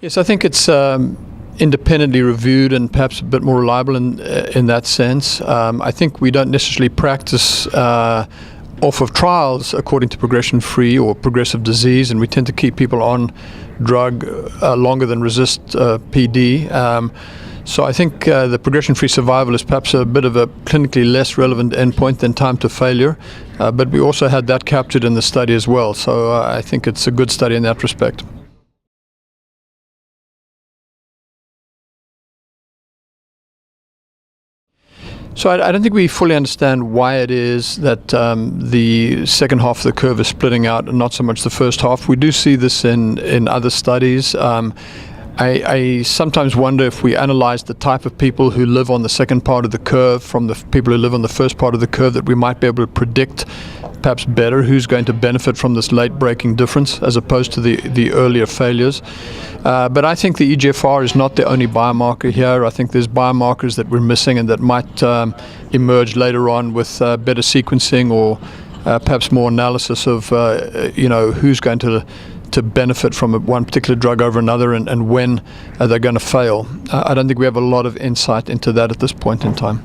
Yes, I think it's independently reviewed and perhaps a bit more reliable in that sense. I think we don't necessarily practice off of trials according to progression-free or progressive disease, and we tend to keep people on drug longer than resist PD. So I think the progression-free survival is perhaps a bit of a clinically less relevant endpoint than time to failure, but we also had that captured in the study as well. So I think it's a good study in that respect. So I don't think we fully understand why it is that the second half of the curve is splitting out and not so much the first half. We do see this in other studies. I sometimes wonder if we analyze the type of people who live on the second part of the curve from the people who live on the first part of the curve, that we might be able to predict perhaps better who's going to benefit from this late breaking difference as opposed to the earlier failures. But I think the EGFR is not the only biomarker here. I think there's biomarkers that we're missing and that might emerge later on with better sequencing or perhaps more analysis of who's going to benefit from one particular drug over another and when they're going to fail. I don't think we have a lot of insight into that at this point in time.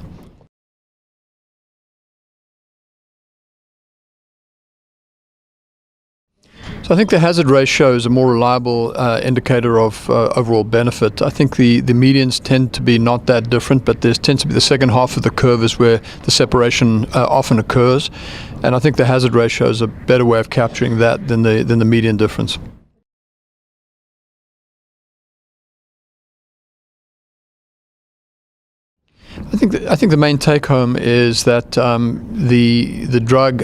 So I think the hazard ratio is a more reliable indicator of overall benefit. I think the medians tend to be not that different, but there tends to be the second half of the curve is where the separation often occurs, and I think the hazard ratio is a better way of capturing that than the median difference. I think the main take home is that the drug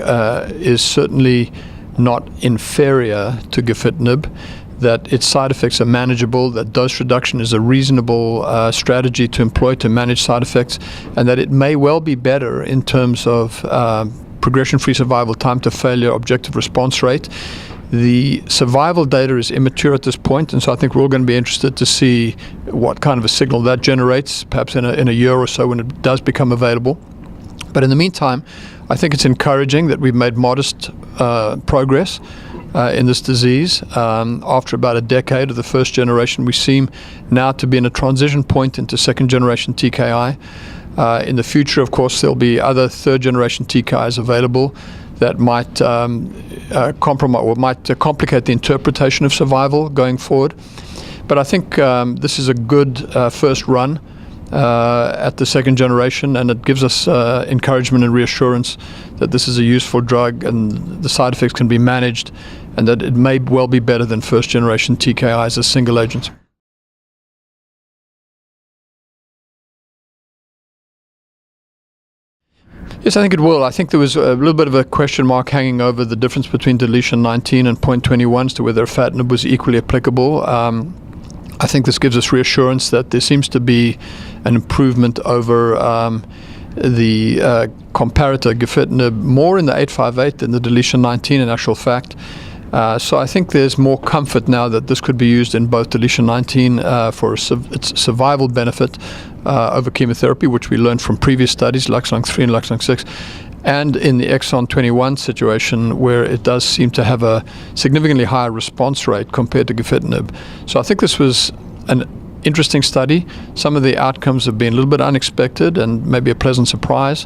is certainly not inferior to gefitinib, that its side effects are manageable, that dose reduction is a reasonable strategy to employ to manage side effects, and that it may well be better in terms of progression-free survival, time to failure, objective response rate. The survival data is immature at this point, and so I think we're all going to be interested to see what kind of a signal that generates, perhaps in a year or so when it does become available. But in the meantime, I think it's encouraging that we've made modest progress in this disease. After about a decade of the first generation, we seem now to be in a transition point into second generation TKI. In the future, of course, there'll be other third generation TKIs available that might compromise or might complicate the interpretation of survival going forward. But I think this is a good first run at the second generation, and it gives us encouragement and reassurance that this is a useful drug and the side effects can be managed, and that it may well be better than first generation TKIs as single agents. Yes, I think it will. I think there was a little bit of a question mark hanging over the difference between deletion 19 and 0.21 as to whether afatinib was equally applicable. I think this gives us reassurance that there seems to be an improvement over the comparator gefitinib more in the 858 than the deletion 19 in actual fact. So I think there's more comfort now that this could be used in both deletion 19 for its survival benefit over chemotherapy, which we learned from previous studies, LUX-Lung 3 and LUX-Lung 6, and in the exon 21 situation where it does seem to have a significantly higher response rate compared to gefitinib. So I think this was an interesting study. Some of the outcomes have been a little bit unexpected and maybe a pleasant surprise.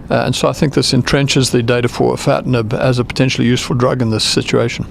And so I think this entrenches the data for afatinib as a potentially useful drug in this situation.